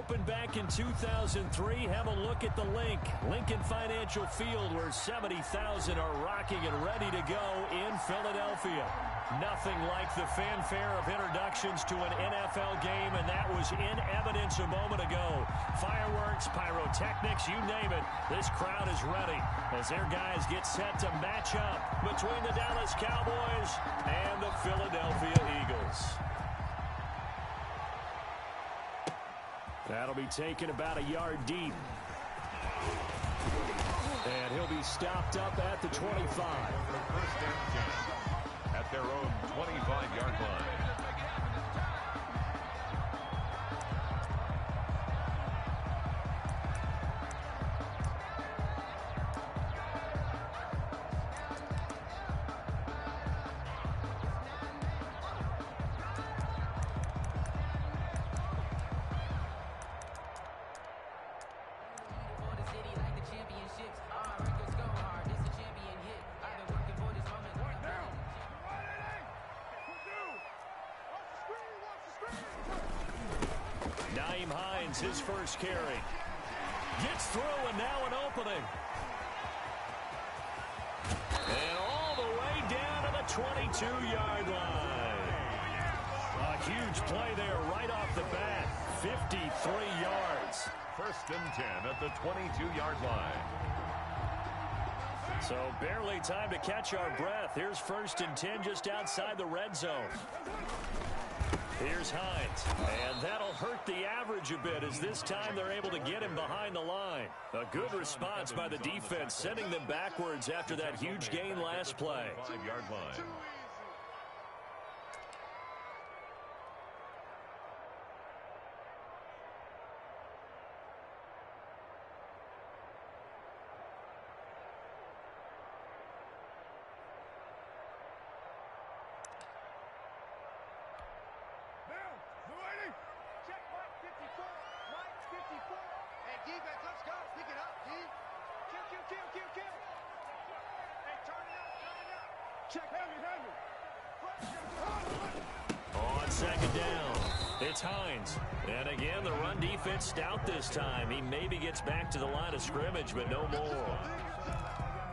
opened back in 2003. Have a look at the Lincoln Financial Field, where 70,000 are rocking and ready to go in Philadelphia. Nothing like the fanfare of introductions to an NFL game, and that was in evidence a moment ago. Fireworks, pyrotechnics, you name it. This crowd is ready as their guys get set to match up between the Dallas Cowboys and the Philadelphia Eagles. That'll be taken about a yard deep. And he'll be stopped up at the 25. First and 10 at their own 25-yard line. His first carry. Gets through, and now an opening. And all the way down to the 22-yard line. A huge play there right off the bat. 53 yards. First and 10 at the 22-yard line. So barely time to catch our breath. Here's first and 10 just outside the red zone. Here's Hines, and that'll hurt the average a bit as this time they're able to get him behind the line. A good response by the defense, sending them backwards after that huge gain last play. 5-yard line. On second down, it's Hines. And again, the run defense stout this time. He maybe gets back to the line of scrimmage, but no more.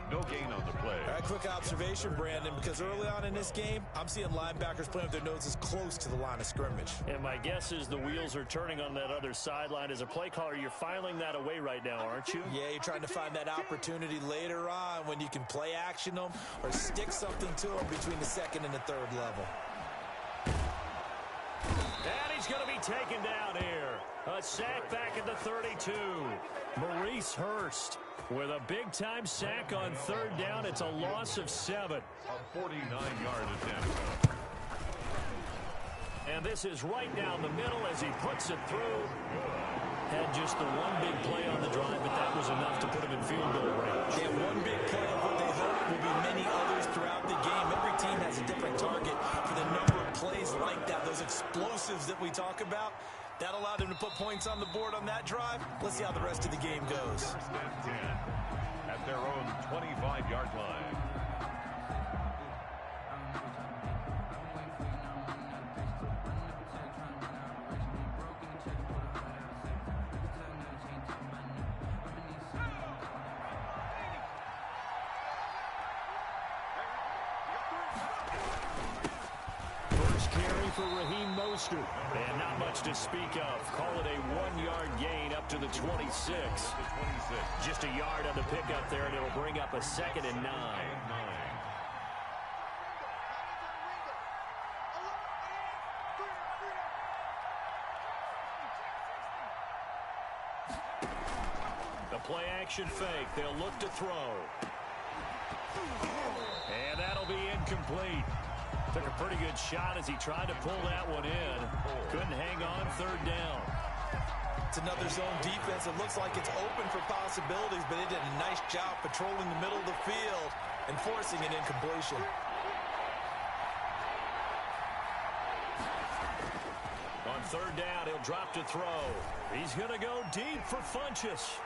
No gain on the play. All right, quick observation, Brandon, because early on in this game, I'm seeing linebackers playing with their noses close to the line of scrimmage. And my guess is the wheels are turning on that other sideline. As a play caller, you're filing that away right now, aren't you? Yeah, you're trying to find that opportunity later on when you can play action them or stick something to them between the second and the third level. And he's going to be taken down here. A sack back at the 32. Maurice Hurst with a big-time sack on third down. It's a loss of 7. A 49-yard attempt. And this is right down the middle as he puts it through. Had just the one big play on the drive, but that was enough to put him in field goal range. They have one big play of what they hope will be many others throughout the game. Every team has a different target for the number of plays like that. Those explosives that we talk about, that allowed him to put points on the board on that drive. Let's see how the rest of the game goes. First and 10 at their own 25-yard line. And not much to speak of. Call it a 1-yard gain up to the 26. Just a yard on the pickup there, and it'll bring up a 2nd and 9. The play action fake. They'll look to throw. And that'll be incomplete. Took a pretty good shot as he tried to pull that one in. Couldn't hang on third down. It's another zone defense. It looks like it's open for possibilities, but they did a nice job patrolling the middle of the field and forcing an incompletion. On third down, he'll drop to throw. He's going to go deep for Funchess.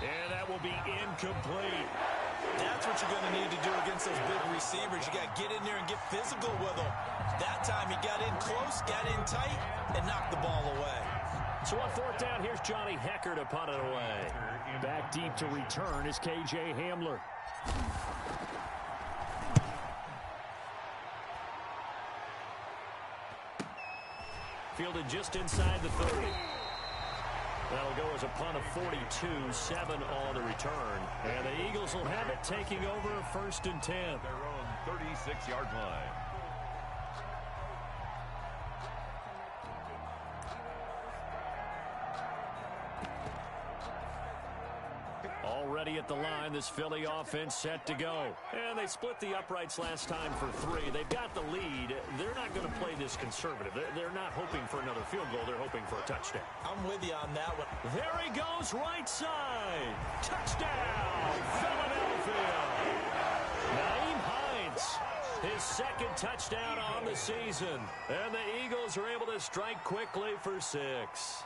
And that will be incomplete. That's what you're going to need to do against those big receivers. You got to get in there and get physical with them. That time he got in close, got in tight, and knocked the ball away. So on fourth down, here's Johnny Hecker to punt it away. Back deep to return is K.J. Hamler. Fielded just inside the 30. That'll go as a punt of 42, 7 on the return. And the Eagles will have it taking over 1st and 10. Their own 36-yard line. Already at the line, this Philly offense set to go. And they split the uprights last time for 3. They've got the lead. They're not going to play this conservative. They're not hoping for another field goal. They're hoping for a touchdown. I'm with you on that one. There he goes, right side. Touchdown, Philadelphia. Naeem Hines, his 2nd touchdown on the season. And the Eagles are able to strike quickly for 6.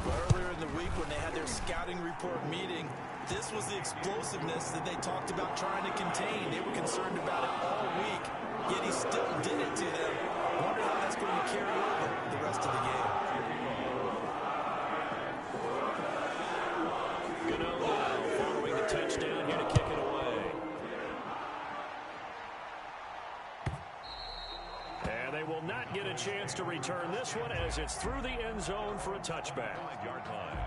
Earlier in the week when they had their scouting report meeting, this was the explosiveness that they talked about trying to contain. They were concerned about it all week, yet he still did it to them. Wonder how that's going to carry over the rest of the game. Gano following the touchdown here to kick it away. And they will not get a chance to return this one as it's through the end zone for a touchback. 5-yard line.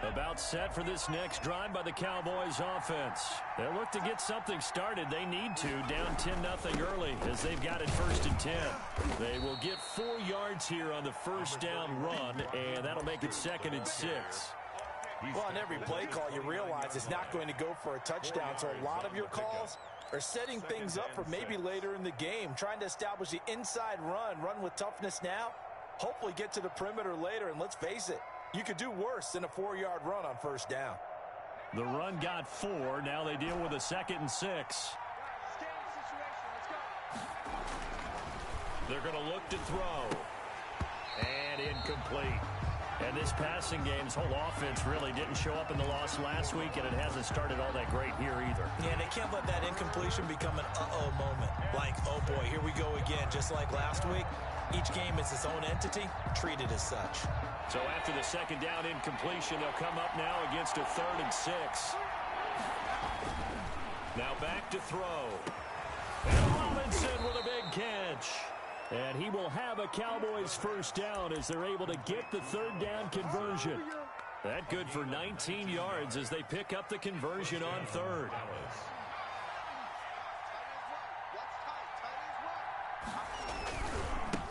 About set for this next drive by the Cowboys offense. They'll look to get something started. They need to, down 10-0 early as they've got it 1st and 10. They will get 4 yards here on the 1st down run, and that'll make it 2nd and 6. Well, on every play call, you realize it's not going to go for a touchdown, so a lot of your calls are setting things up for maybe later in the game, trying to establish the inside run with toughness now, hopefully get to the perimeter later, and let's face it, you could do worse than a 4-yard run on 1st down. The run got 4. Now they deal with a 2nd and 6. They're going to look to throw. And incomplete. And this passing game's whole offense really didn't show up in the loss last week, and it hasn't started all that great here either. Yeah, and they can't let that incompletion become an uh-oh moment. Like, oh boy, here we go again, just like last week. Each game is its own entity, treated as such. So after the 2nd down incompletion, they'll come up now against a 3rd and 6. Now back to throw. And Robinson with a big catch. And he will have a Cowboys 1st down as they're able to get the 3rd down conversion. That good for 19 yards as they pick up the conversion on 3rd.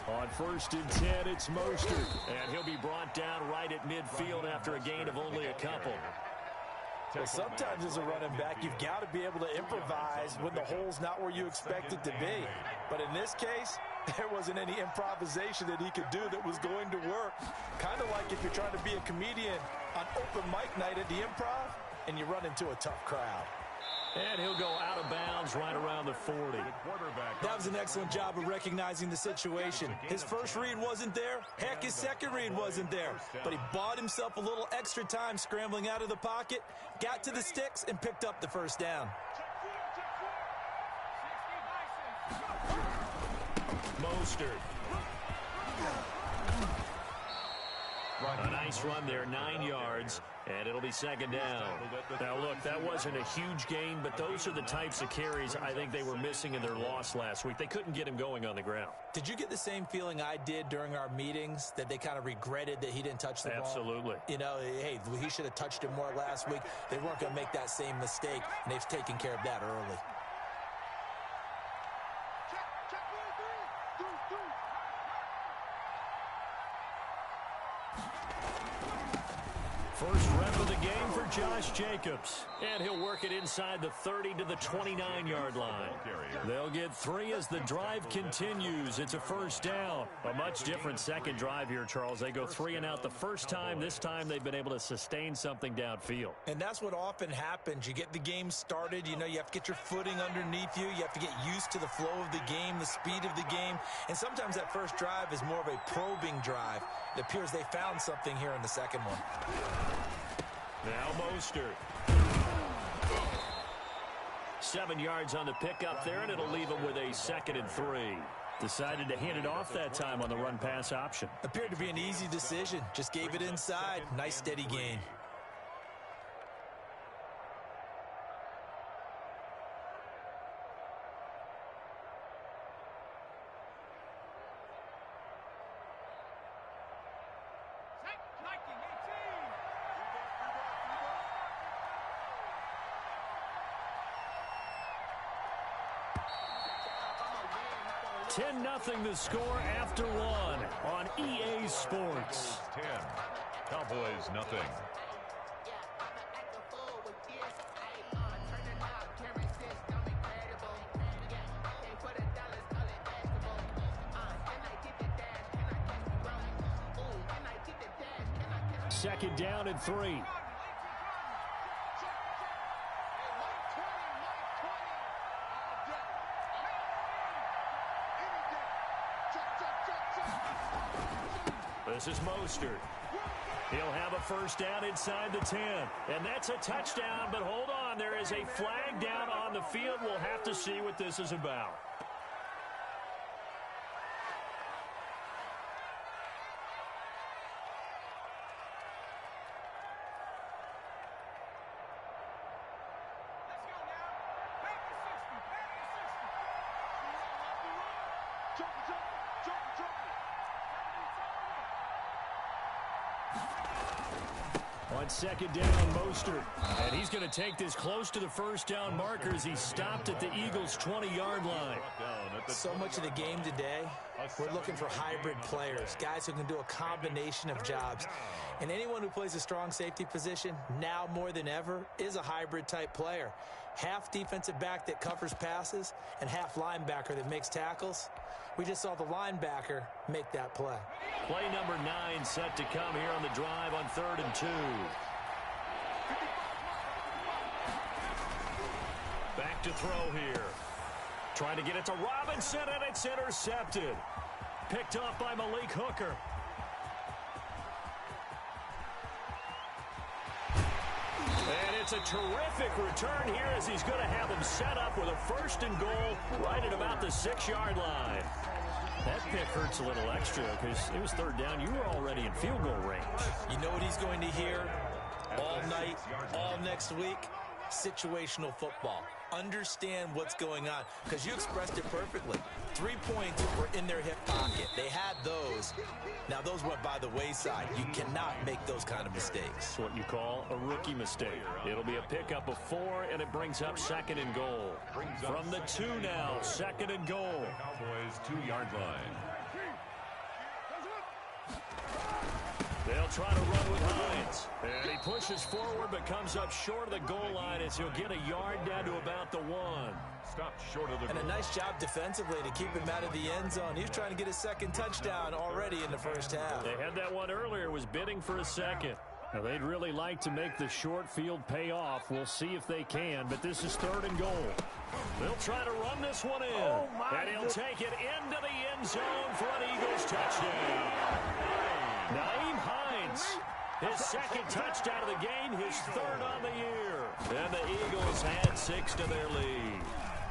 On 1st and 10, it's Mostert. And he'll be brought down right at midfield after a gain of only a couple. Well, sometimes as a running back, you've got to be able to improvise when the hole's not where you expect it to be. But in this case, there wasn't any improvisation that he could do that was going to work. Kind of like if you're trying to be a comedian on open mic night at the Improv and you run into a tough crowd. And he'll go out of bounds right around the 40. That was an excellent job of recognizing the situation. His first read wasn't there. Heck, his second read wasn't there. But he bought himself a little extra time scrambling out of the pocket, got to the sticks, and picked up the 1st down. Mostert. A nice run there, 9 yards, and it'll be 2nd down. Now, look, that wasn't a huge gain, but those are the types of carries I think they were missing in their loss last week. They couldn't get him going on the ground. Did you get the same feeling I did during our meetings, that they kind of regretted that he didn't touch the ball? Absolutely. You know, hey, he should have touched it more last week. They weren't going to make that same mistake, and they've taken care of that early. First rep of the game for Josh Jacobs. And he'll work it inside the 30 to the 29-yard line. They'll get 3 as the drive continues. It's a first down. A much different second drive here, Charles. They go 3 and out the first time. This time they've been able to sustain something downfield. And that's what often happens. You get the game started. You know, you have to get your footing underneath you. You have to get used to the flow of the game, the speed of the game. And sometimes that first drive is more of a probing drive. It appears they found something here in the second one. Now Mostert. 7 yards on the pickup there, and it'll leave him with a 2nd and 3. Decided to hand it off that time on the run-pass option. Appeared to be an easy decision. Just gave it inside. Nice, steady gain. Nothing the score after 1 on EA Sports. 10. Cowboys nothing. Second down and 3. This is Mostert. He'll have a first down inside the 10. And that's a touchdown, but hold on. There is a flag down on the field. We'll have to see what this is about. On second down, Mostert. And he's going to take this close to the first down markers. He stopped at the Eagles' 20-yard line. So much of the game today, we're looking for hybrid players, guys who can do a combination of jobs. And anyone who plays a strong safety position, now more than ever, is a hybrid-type player. Half defensive back that covers passes and half linebacker that makes tackles. We just saw the linebacker make that play. Play number 9 set to come here on the drive on 3rd and 2. Back to throw here. Trying to get it to Robinson, and it's intercepted. Picked off by Malik Hooker. And it's a terrific return here as he's going to have him set up with a 1st and goal right at about the 6-yard line. That pick hurts a little extra because it was 3rd down. You were already in field goal range. You know what he's going to hear all night, all next week? Situational football. Understand what's going on, because you expressed it perfectly. 3 points were in their hip pocket. They had those. Now, those went by the wayside. You cannot make those kind of mistakes. It's what you call a rookie mistake. It'll be a pickup of 4, and it brings up 2nd and goal. From the 2 now, 2nd and goal. Cowboys 2-yard line. They'll try to run with Hines. And he pushes forward but comes up short of the goal line as he'll get a yard down to about the 1. Stopped short of the And a nice job defensively to keep him out of the end zone. He was trying to get his 2nd touchdown already in the first half. They had that one earlier, was bidding for a 2nd. Now, they'd really like to make the short field pay off. We'll see if they can, but this is 3rd and goal. They'll try to run this one in. And he'll take it into the end zone for an Eagles touchdown. Naeem Hines, his 2nd touchdown of the game, his 3rd on the year. And the Eagles add 6 to their lead.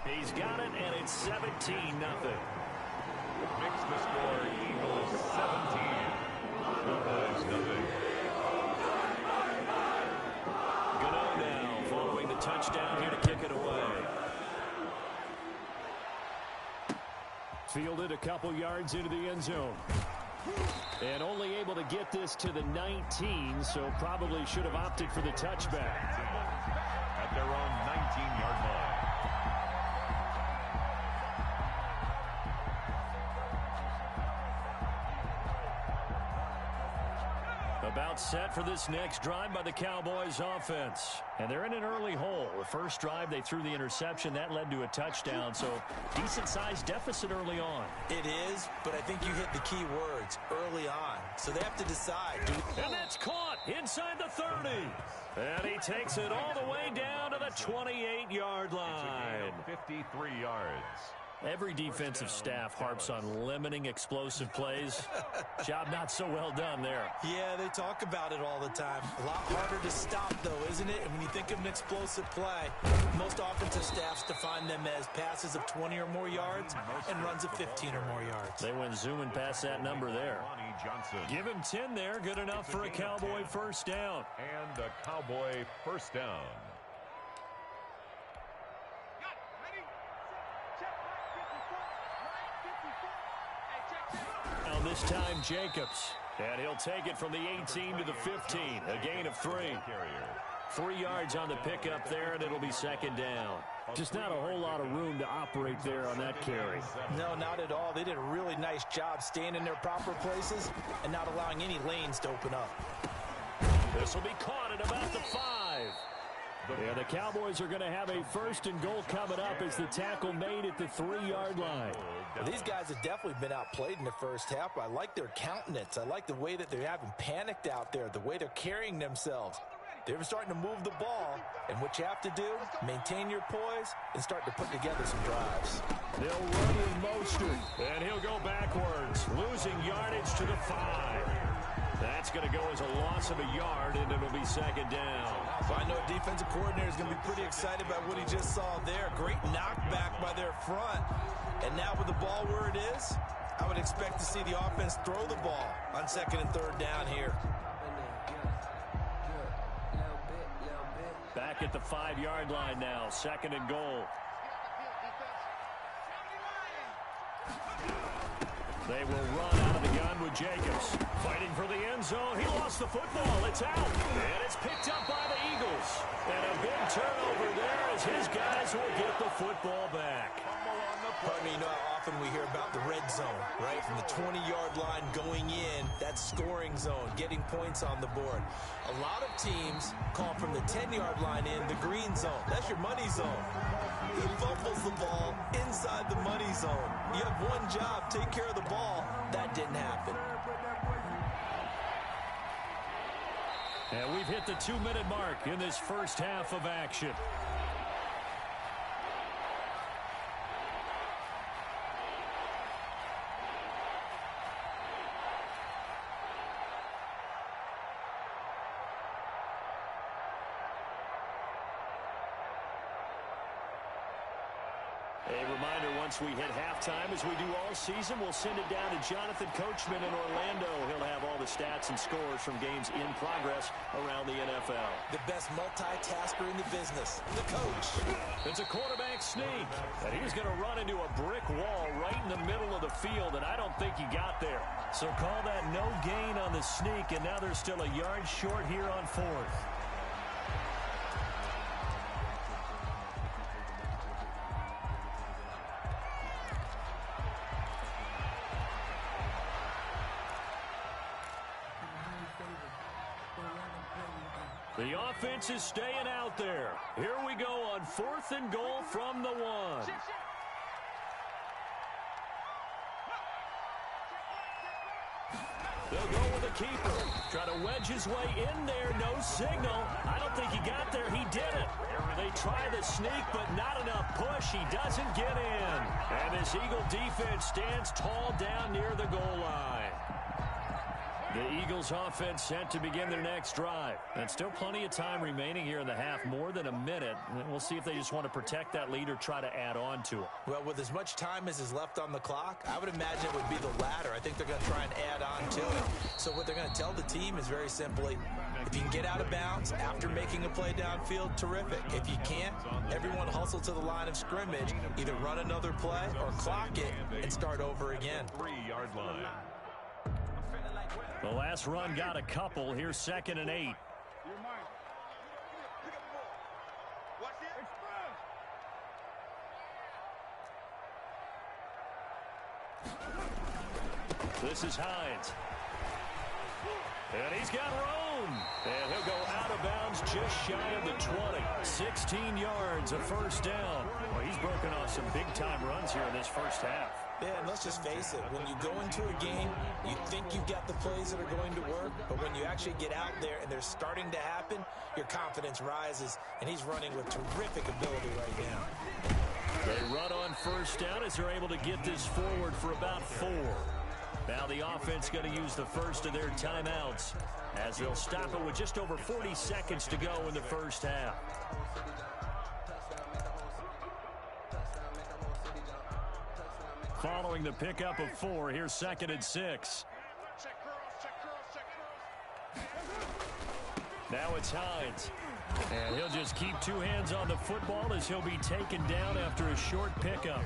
He's got it, and it's 17-0. Makes the score Eagles 17. Cowboys nothing. Gano now following the touchdown here to kick it away. Fielded a couple yards into the end zone. And only able to get this to the 19, so probably should have opted for the touchback. At their own 19-yard line. About set for this next drive by the Cowboys offense. And they're in an early hole. The first drive, they threw the interception. That led to a touchdown, so decent-sized deficit early on. It is, but I think you hit the key words, early on. So they have to decide. And that's caught inside the 30. And he takes it all the way down to the 28-yard line. 53 yards. Every defensive staff harps on limiting explosive plays. Job not so well done there. Yeah, they talk about it all the time. A lot harder to stop, though, isn't it? And when you think of an explosive play, most offensive staffs define them as passes of 20 or more yards and runs of 15 or more yards. They went zooming past that number there. Give him 10 there. Good enough for a Cowboy first down. And a Cowboy first down. Now this time Jacobs. And he'll take it from the 18 to the 15. A gain of 3. 3 yards on the pickup there, and it'll be second down. Just not a whole lot of room to operate there on that carry. No, not at all. They did a really nice job staying in their proper places and not allowing any lanes to open up. This will be caught at about the 5. Yeah, the Cowboys are going to have a first and goal coming up as the tackle made at the 3-yard line. Well, these guys have definitely been outplayed in the first half. I like their countenance. I like the way that they haven't panicked out there, the way they're carrying themselves. They're starting to move the ball, and what you have to do, maintain your poise and start to put together some drives. They'll run with Mostert, and he'll go backwards, losing yardage to the 5. That's going to go as a loss of a yard, and it'll be second down. So I know a defensive coordinator is going to be pretty excited about what he just saw there. Great knockback by their front. And now with the ball where it is, I would expect to see the offense throw the ball on second and third down here. Back at the 5-yard line now, second and goal. They will run out of the gun with Jacobs. Fighting for the end zone. He lost the football. It's out. And it's picked up by the Eagles. And a big turnover there as his guys will get the football back. Pardon me, you know how often we hear about the red zone, right? From the 20-yard line going in, that's scoring zone, getting points on the board. A lot of teams call from the 10-yard line in the green zone. That's your money zone. He fumbles the ball inside the money zone. You have one job, take care of the ball. That didn't happen. And we've hit the 2-minute mark in this first half of action. A reminder, once we hit halftime, as we do all season, we'll send it down to Jonathan Coachman in Orlando. He'll have all the stats and scores from games in progress around the NFL. The best multitasker in the business, the coach. It's a quarterback sneak, and he's going to run into a brick wall right in the middle of the field, and I don't think he got there. So call that no gain on the sneak, and now they're still a yard short here on 4th. The offense is staying out there. Here we go on 4th and goal from the 1. They'll go with the keeper. Try to wedge his way in there. No signal. I don't think he got there. He did it. They try the sneak, but not enough push. He doesn't get in. And this Eagle defense stands tall down near the goal line. The Eagles offense set to begin their next drive. And still plenty of time remaining here in the half, more than a minute. We'll see if they just want to protect that lead or try to add on to it. Well, with as much time as is left on the clock, I would imagine it would be the latter. I think they're going to try and add on to it. So what they're going to tell the team is very simply, if you can get out of bounds after making a play downfield, terrific. If you can't, everyone hustle to the line of scrimmage, either run another play or clock it and start over again. 3-yard line. The last run got a couple. Here's 2nd and 8. This is Hines. And he's got room. And he'll go out of bounds just shy of the 20. 16 yards, a first down. Well, he's broken off some big-time runs here in this first half. Yeah, and let's just face it. When you go into a game, you think you've got the plays that are going to work, but when you actually get out there and they're starting to happen, your confidence rises, and he's running with terrific ability right now. They run on first down as they're able to get this forward for about 4. Now the offense going to use the first of their timeouts as they'll stop it with just over 40 seconds to go in the first half. Following the pickup of 4, here's 2nd and 6. Now it's Hines. And he'll just keep 2 hands on the football as he'll be taken down after a short pickup.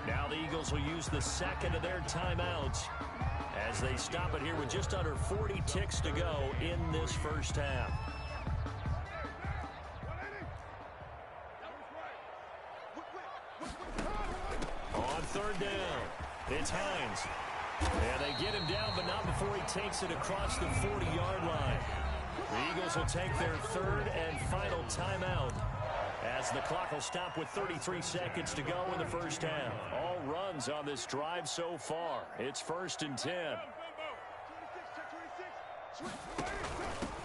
Now the Eagles will use the second of their timeouts as they stop it here with just under 40 ticks to go in this first half. On 3rd down, it's Hines. And they get him down, but not before he takes it across the 40-yard line. The Eagles will take their 3rd and final timeout as the clock will stop with 33 seconds to go in the first half. All runs on this drive so far. It's 1st and 10.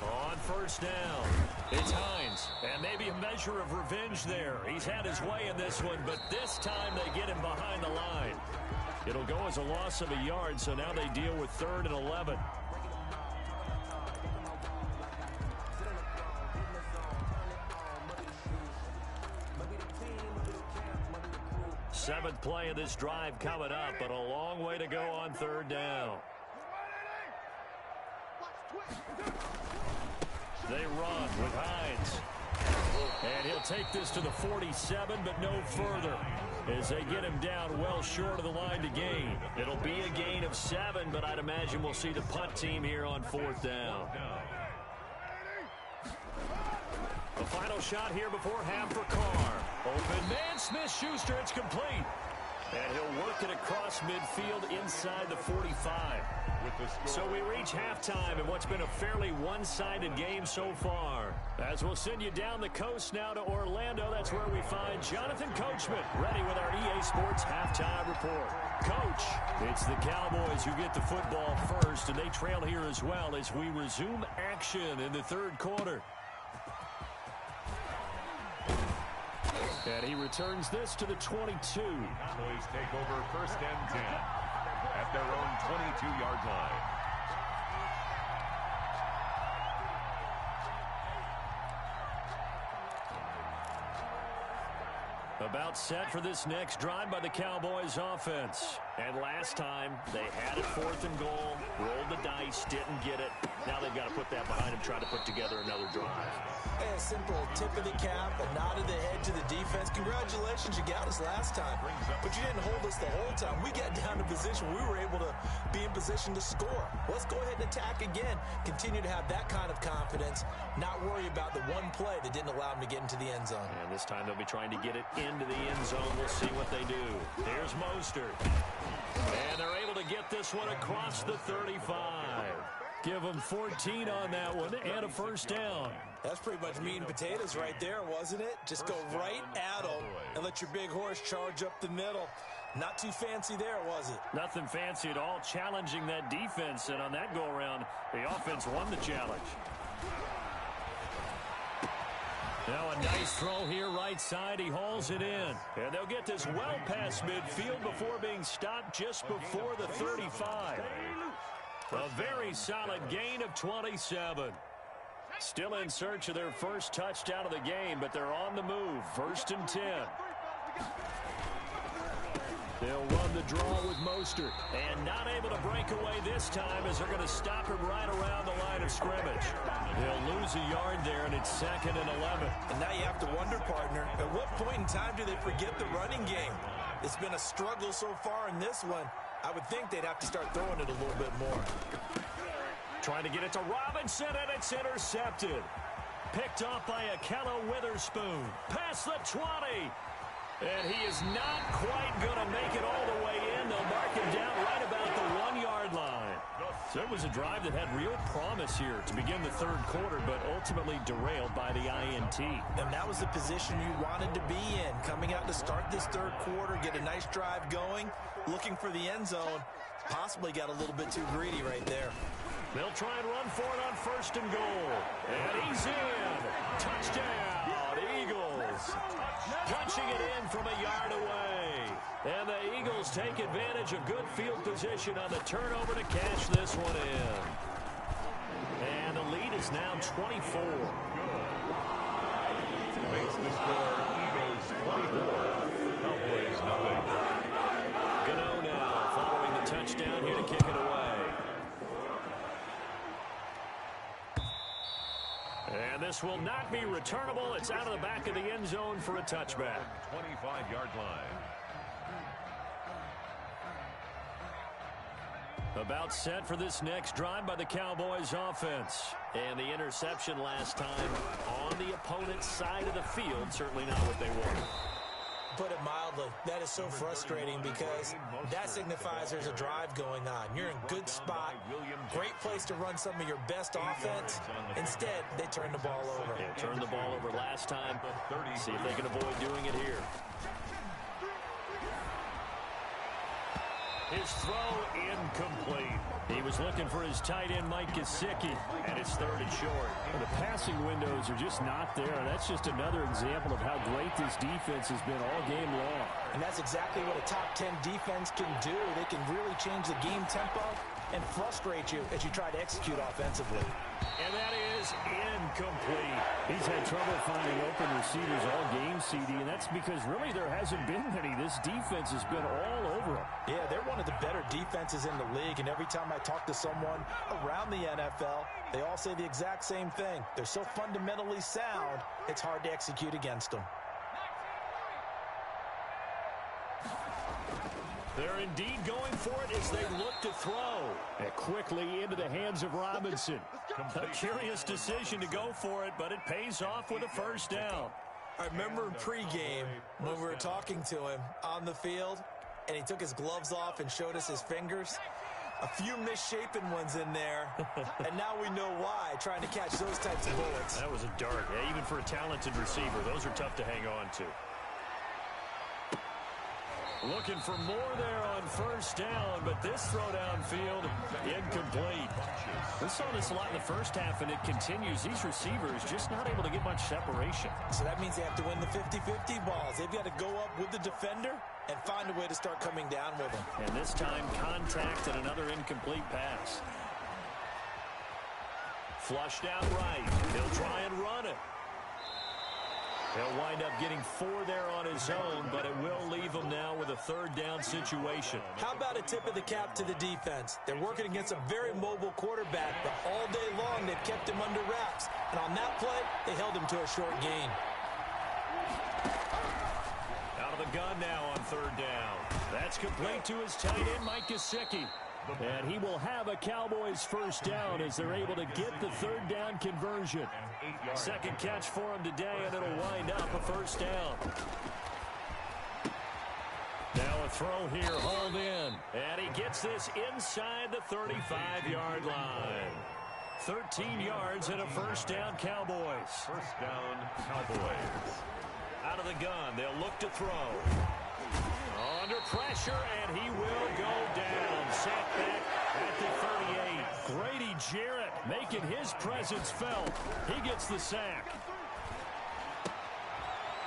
On 1st down, it's Hines. And maybe a measure of revenge there. He's had his way in this one, but this time they get him behind the line. It'll go as a loss of a yard, so now they deal with 3rd and 11. Seventh play of this drive coming up, but a long way to go on 3rd down. They run with Hines. And he'll take this to the 47, but no further as they get him down well short of the line to gain. It'll be a gain of 7, but I'd imagine we'll see the punt team here on 4th down. The final shot here before half for Carr. Open man, Smith-Schuster, it's complete. And he'll work it across midfield inside the 45. So we reach halftime in what's been a fairly one-sided game so far. As we'll send you down the coast now to Orlando, that's where we find Jonathan Coachman ready with our EA Sports Halftime Report. Coach, it's the Cowboys who get the football first, and they trail here as well as we resume action in the 3rd quarter. And he returns this to the 22. Cowboys take over 1st and 10 at their own 22-yard line. About set for this next drive by the Cowboys offense. And last time, they had it 4th and goal, rolled the dice, didn't get it. Now they've got to put that behind them, try to put together another drive. Hey, a simple tip of the cap, a nod of the head to the defense. Congratulations, you got us last time. But you didn't hold us the whole time. We got down to position. We were able to be in position to score. Let's go ahead and attack again. Continue to have that kind of confidence. Not worry about the one play that didn't allow them to get into the end zone. And this time they'll be trying to get it into the end zone. We'll see what they do. There's Mostert. And they're able to get this one across the 35. Give them 14 on that one and a first down. That's pretty much meat and potatoes right there, wasn't it? Just go right at them and let your big horse charge up the middle. Not too fancy there, was it? Nothing fancy at all, challenging that defense. And on that go-around, the offense won the challenge. Now a nice throw here right side. He hauls it in. And they'll get this well past midfield before being stopped just before the 35. A very solid gain of 27. Still in search of their first touchdown of the game, but they're on the move. 1st and 10. They'll run the draw with Mostert. And not able to break away this time as they're going to stop him right around the line of scrimmage. They'll lose a yard there, and it's 2nd and 11. And now you have to wonder, partner, at what point in time do they forget the running game? It's been a struggle so far in this one. I would think they'd have to start throwing it a little bit more. Trying to get it to Robinson, and it's intercepted. Picked off by Akello Witherspoon. Past the 20. And he is not quite going to make it all the way in. They'll mark him down right about the 1-yard line. So it was a drive that had real promise here to begin the third quarter, but ultimately derailed by the INT. And that was the position you wanted to be in, coming out to start this third quarter, get a nice drive going, looking for the end zone. Possibly got a little bit too greedy right there. They'll try and run for it on first and goal. And he's in. Touchdown, Eagles. Punching it in from a yard away. And the Eagles take advantage of good field position on the turnover to cash this one in. And the lead is now 24. Makes the score Eagles 24. Cowboys nothing. Gano now following the touchdown here to kick it away. And this will not be returnable. It's out of the back of the end zone for a touchback. 25-yard line. About set for this next drive by the Cowboys offense. And the interception last time on the opponent's side of the field. Certainly not what they wanted. Put it mildly, that is so frustrating because that signifies there's a drive going on. You're in good spot, great place to run some of your best offense. Instead, they turn the ball over. Yeah, turned the ball over last time. See if they can avoid doing it here. His throw incomplete. He was looking for his tight end, Mike Gesicki, and it's third and short. Well, the passing windows are just not there. That's just another example of how great this defense has been all game long. And that's exactly what a top 10 defense can do. They can really change the game tempo and frustrate you as you try to execute offensively. And that is incomplete. He's had trouble finding open receivers all game, CD, and that's because really there hasn't been many. This defense has been all over them. Yeah, they're one of the better defenses in the league, and every time I talk to someone around the NFL, they all say the exact same thing. They're so fundamentally sound, it's hard to execute against them. They're indeed going for it as they look to throw. And quickly into the hands of Robinson. A curious decision to go for it, but it pays off with a first down. I remember in pregame when we were talking to him on the field, and he took his gloves off and showed us his fingers. A few misshapen ones in there, and now we know why, trying to catch those types of bullets. That was a dart. Yeah, even for a talented receiver, those are tough to hang on to. Looking for more there on first down, but this throw downfield, incomplete. We saw this a lot in the first half, and it continues. These receivers just not able to get much separation. So that means they have to win the 50-50 balls. They've got to go up with the defender and find a way to start coming down with him. And this time, contact and another incomplete pass. Flushed out right. He'll try and run it. He'll wind up getting 4 there on his own, but it will leave him now with a third down situation. How about a tip of the cap to the defense? They're working against a very mobile quarterback, but all day long they've kept him under wraps. And on that play, they held him to a short gain. Out of the gun now on third down. That's complete to his tight end, Mike Gesicki. And he will have a Cowboys first down as they're able to get the third down conversion. Second catch for him today, and it'll wind up a first down. Now a throw here, hauled in. And he gets this inside the 35-yard line. 13 yards and a first down, Cowboys. First down, Cowboys. Out of the gun, they'll look to throw. Under pressure, and he will go down. Set back at the 38. Grady Jarrett making his presence felt. He gets the sack.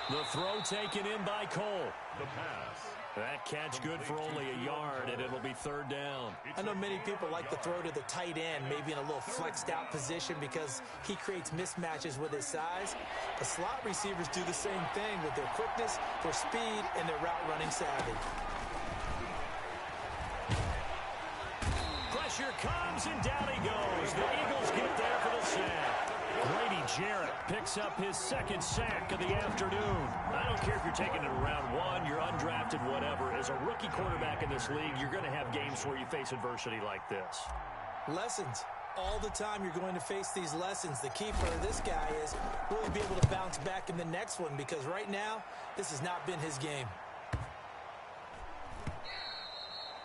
The throw taken in by Cole. The pass. That catch good for only a yard, and it'll be third down. I know many people like to throw to the tight end, maybe in a little flexed out position because he creates mismatches with his size. The slot receivers do the same thing with their quickness, their speed, and their route running savvy. Pressure comes, and down he goes. The Eagles get there for the sack. Grady Jarrett picks up his second sack of the afternoon. I don't care if you're taking it in round 1, you're undrafted, whatever. As a rookie quarterback in this league, you're going to have games where you face adversity like this. Lessons. All the time you're going to face these lessons. The key for this guy is really be able to bounce back in the next one, because right now, this has not been his game.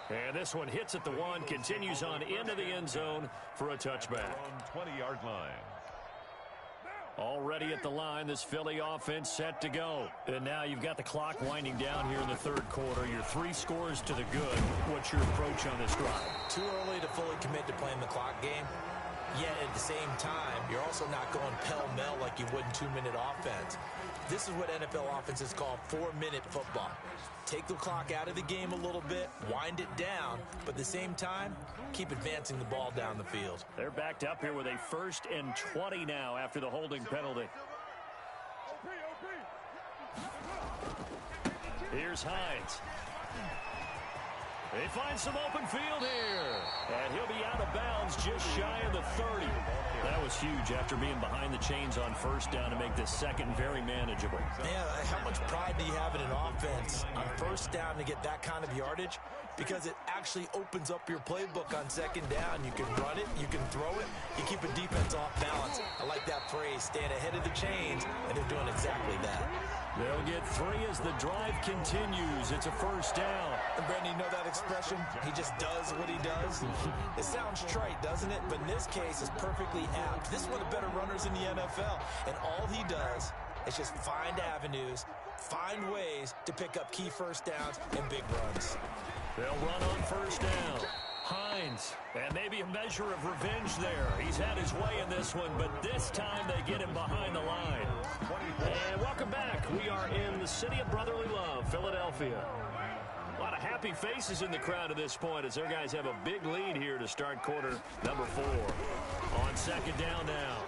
And this one hits at the 1, continues on into the end zone for a touchback. 20-yard line. Already at the line, this Philly offense set to go. And now you've got the clock winding down here in the third quarter. You're 3 scores to the good. What's your approach on this drive? Too early to fully commit to playing the clock game. Yet at the same time, you're also not going pell-mell like you would in 2-minute offense. This is what NFL offenses call 4-minute football. Take the clock out of the game a little bit, wind it down, but at the same time, keep advancing the ball down the field. They're backed up here with a 1st and 20 now after the holding penalty. Here's Hines. They find some open field here. And he'll be out of bounds just shy of the 30. That was huge after being behind the chains on 1st down to make this second very manageable. Man, how much pride do you have in an offense on 1st down to get that kind of yardage? Because it actually opens up your playbook on 2nd down. You can run it, you can throw it, you keep a defense off balance. I like that phrase, staying ahead of the chains, and they're doing exactly that. They'll get 3 as the drive continues. It's a 1st down. And Brandon, you know that expression? He just does what he does. It sounds trite, doesn't it? But in this case, it's perfectly apt. This is one of the better runners in the NFL. And all he does is just find avenues, find ways to pick up key 1st downs and big runs. They'll run on 1st down. Hines, and maybe a measure of revenge there. He's had his way in this one, but this time they get him behind the line. And welcome back. We are in the city of brotherly love, Philadelphia. A lot of happy faces in the crowd at this point as their guys have a big lead here to start quarter number 4. On 2nd down now.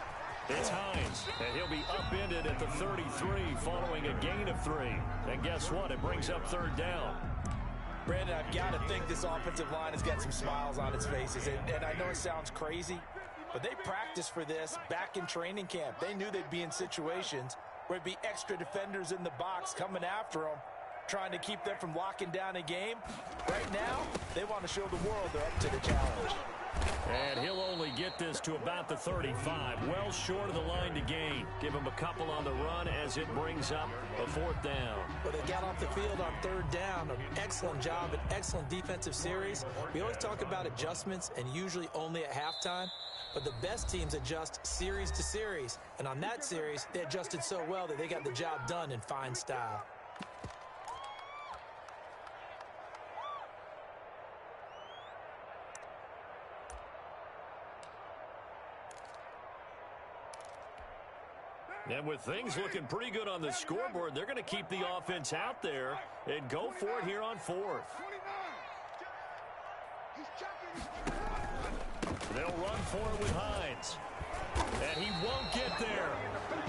It's Hines, and he'll be upended at the 33 following a gain of 3. And guess what? It brings up 3rd down. Brandon, I've got to think this offensive line has got some smiles on its faces. And I know it sounds crazy, but they practiced for this back in training camp. They knew they'd be in situations where there'd be extra defenders in the box coming after them, trying to keep them from locking down a game. Right now, they want to show the world they're up to the challenge. And he'll only get this to about the 35, well short of the line to gain. Give him a couple on the run as it brings up a 4th down. But they got off the field on 3rd down. An excellent job, an excellent defensive series. We always talk about adjustments and usually only at halftime. But the best teams adjust series to series. And on that series, they adjusted so well that they got the job done in fine style. And with things looking pretty good on the scoreboard, they're going to keep the offense out there and go for it here on 4th. They'll run for it with Hines. And he won't get there.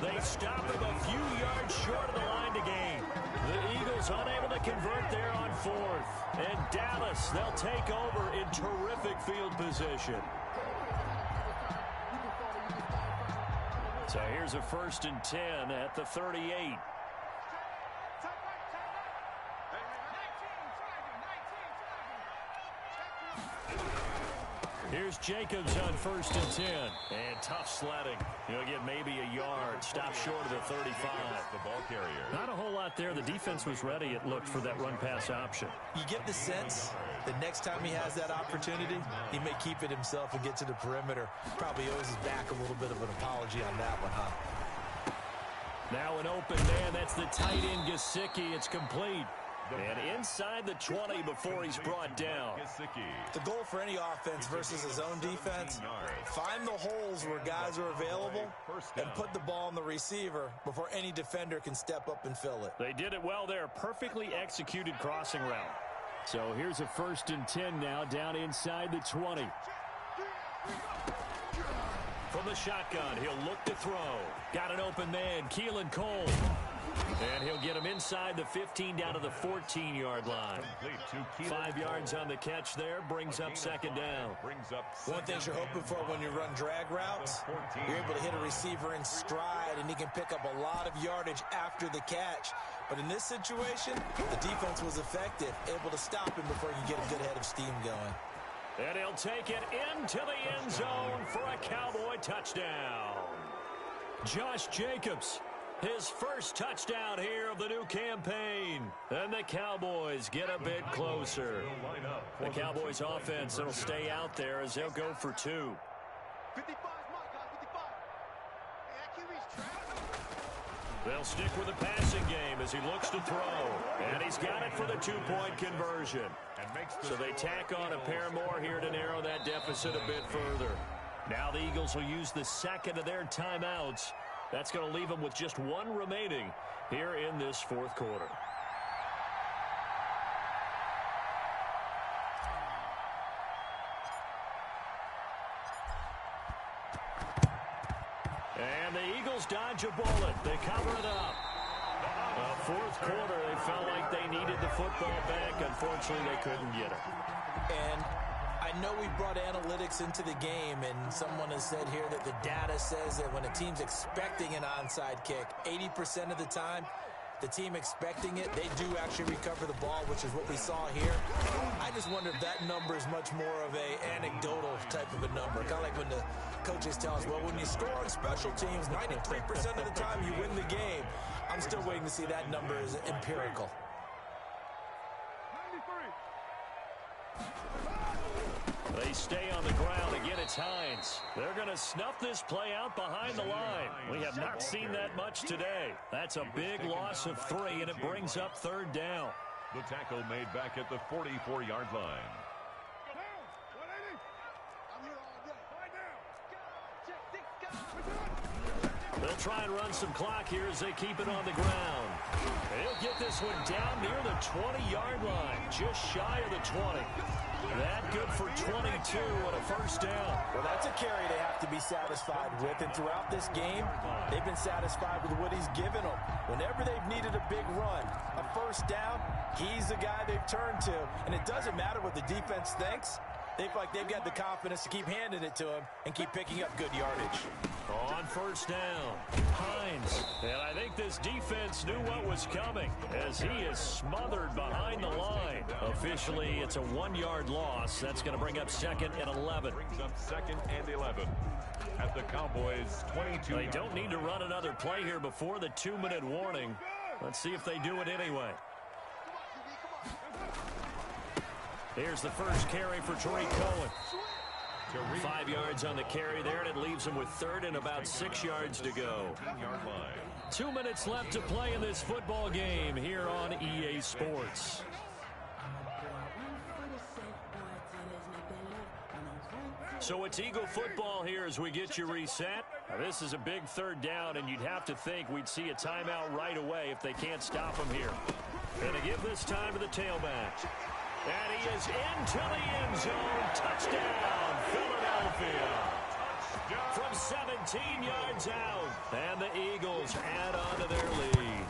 They stop him a few yards short of the line to gain. The Eagles unable to convert there on 4th. And Dallas, they'll take over in terrific field position. So here's a 1st and 10 at the 38. Here's Jacobs on 1st and 10. And tough sledding. He'll get maybe a yard. Stop short of the 35. The ball carrier. Not a whole lot there. The defense was ready, it looked, for that run-pass option. You get the sense that next time he has that opportunity, he may keep it himself and get to the perimeter. Probably owes his back a little bit of an apology on that one, huh? Now an open man. That's the tight end, Gesicki. It's complete. And inside the 20 before he's brought down. The goal for any offense versus his own defense, find the holes where guys are available and put the ball on the receiver before any defender can step up and fill it. They did it well there. Perfectly executed crossing route. So here's a 1st and 10 now down inside the 20. From the shotgun, he'll look to throw. Got an open man, Keelan Cole. And he'll get him inside the 15 down to the 14-yard line. 5 yards on the catch there, brings up 2nd down. One thing you're hoping for when you run drag routes, you're able to hit a receiver in stride, and he can pick up a lot of yardage after the catch. But in this situation, the defense was effective, able to stop him before you get a good head of steam going. And he'll take it into the end zone for a Cowboy touchdown. Josh Jacobs His first touchdown here of the new campaign. And the Cowboys get a bit closer. The Cowboys offense will stay out there as they'll go for 2. 55 mark, guys, 55. Hey, QB's They'll stick with the passing game as he looks to throw. And he's got it for the 2-point conversion. So they tack on a pair more here to narrow that deficit a bit further. Now the Eagles will use the second of their timeouts. That's going to leave them with just 1 remaining here in this 4th quarter. And the Eagles dodge a bullet. They cover it up. 4th quarter, they felt like they needed the football back. Unfortunately, they couldn't get it. And I know we brought analytics into the game, and someone has said here that the data says that when a team's expecting an onside kick, 80% of the time, the team expecting it, they do actually recover the ball, which is what we saw here. I just wonder if that number is much more of a anecdotal type of a number. Kind of like when the coaches tell us, well, when you score on special teams, 93% of the time you win the game. I'm still waiting to see that number is empirical. They stay on the ground. Again, it's Hines. They're going to snuff this play out behind the line. We have not seen that much today. That's a big loss of 3, and it brings up 3rd down. The tackle made back at the 44-yard line. They'll try and run some clock here as they keep it on the ground. They'll get this one down near the 20-yard line, just shy of the 20. That good for 22 on a 1st down. Well, that's a carry they have to be satisfied with. And throughout this game, they've been satisfied with what he's given them. Whenever they've needed a big run, a 1st down, he's the guy they've turned to. And it doesn't matter what the defense thinks. They feel like they've got the confidence to keep handing it to him and keep picking up good yardage. On 1st down, Hines. And I think this defense knew what was coming as he is smothered behind the line. Officially, it's a 1-yard loss. That's going to bring up 2nd and 11. Brings up 2nd and 11 at the Cowboys' 22. They don't need to run another play here before the 2-minute warning. Let's see if they do it anyway. Here's the first carry for Tariq Cohen. 5 yards on the carry there, and it leaves him with 3rd and about 6 yards to go. 10-yard line. 2 minutes left to play in this football game here on EA Sports. So it's Eagle football here as we get you reset. Now, this is a big 3rd down, and you'd have to think we'd see a timeout right away if they can't stop him here. And to give this time to the tailback. And he is into the end zone. Touchdown, Philadelphia. From 17 yards out. And the Eagles add on to their lead.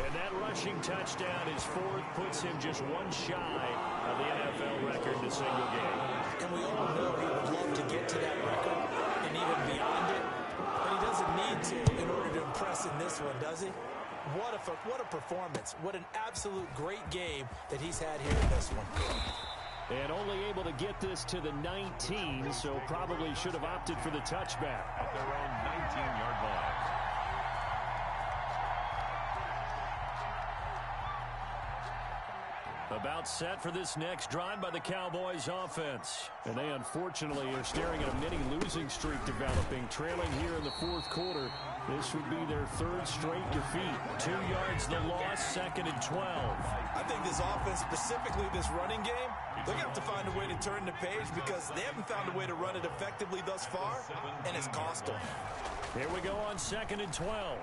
And that rushing touchdown is 4th, puts him just 1 shy of the NFL record in a single game. And we all know he would love to get to that record and even beyond it. But he doesn't need to in order to impress in this one, does he? What a performance. What an absolute great game that he's had here in this one. And only able to get this to the 19, so probably should have opted for the touchback. At their own 19-yard line. About set for this next drive by the Cowboys offense. And they unfortunately are staring at a mini losing streak developing, trailing here in the 4th quarter. This would be their 3rd straight defeat. 2 yards the loss, 2nd and 12. I think this offense, specifically this running game, they're going to have to find a way to turn the page because they haven't found a way to run it effectively thus far, and it's cost them. Here we go on 2nd and 12.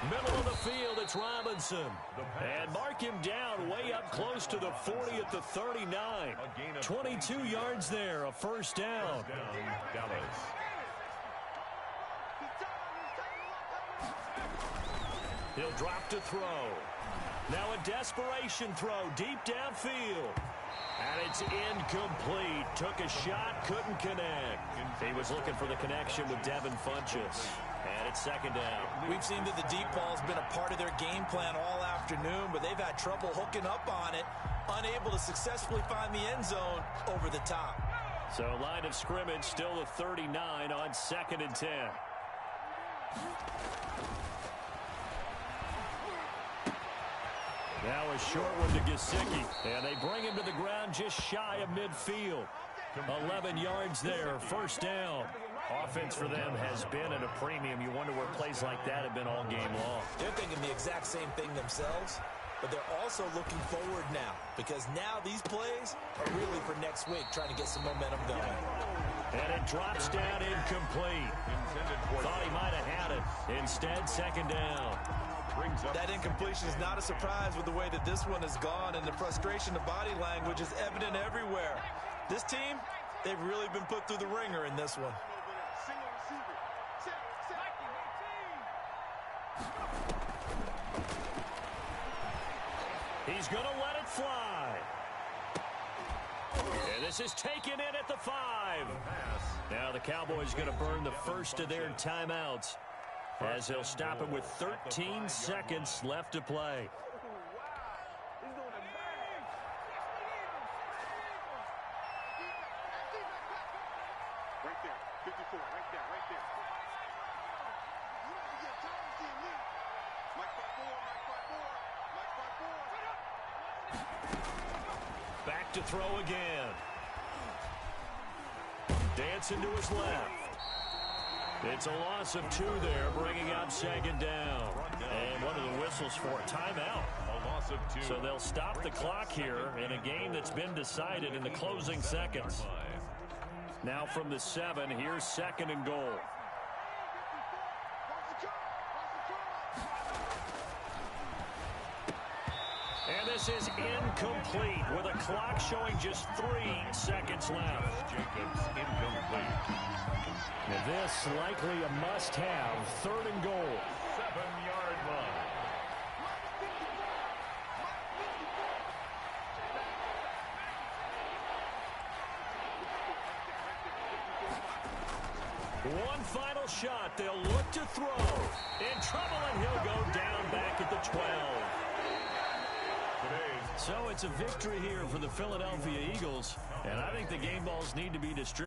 Middle of the field, it's Robinson. And mark him down way up close to the 40 at the 39. 22 yards there, a 1st down. Dallas. He'll drop to throw. Now a desperation throw deep downfield. And it's incomplete. Took a shot, couldn't connect. He was looking for the connection with Devin Funchess. And it's 2nd down. We've seen that the deep ball has been a part of their game plan all afternoon, but they've had trouble hooking up on it, unable to successfully find the end zone over the top. So line of scrimmage still the 39 on 2nd and 10. Now a short one to Gesicki. And they bring him to the ground just shy of midfield. 11 yards there, first down. Offense for them has been at a premium. You wonder where plays like that have been all game long. They're thinking the exact same thing themselves, but they're also looking forward now, because now these plays are really for next week, trying to get some momentum going. And it drops down incomplete. Thought he might have had it. Instead, second down. That incompletion is not a surprise with the way that this one has gone, and the frustration of body language is evident everywhere. This team, they've really been put through the ringer in this one. He's going to let it fly. And this is taken in at the 5. Now the Cowboys going to burn the first of their timeouts, as they'll stop it with 13 seconds left to play. Right there, 54, right there. You have to get time seeing me. Mike 5-4. Back to throw again. Dancing to his left. It's a loss of 2 there, bringing up second down. And one of the whistles for a timeout. A loss of 2. So they'll stop the clock here in a game that's been decided in the closing seconds. Now from the 7, here's second and goal. And this is incomplete with a clock showing just 3 seconds left. Jacobs incomplete. Now this likely a must-have, third and goal. 7-yard line. One final shot. They'll look to throw. In trouble, and he'll go down back at the 12. So it's a victory here for the Philadelphia Eagles, and I think the game balls need to be distributed.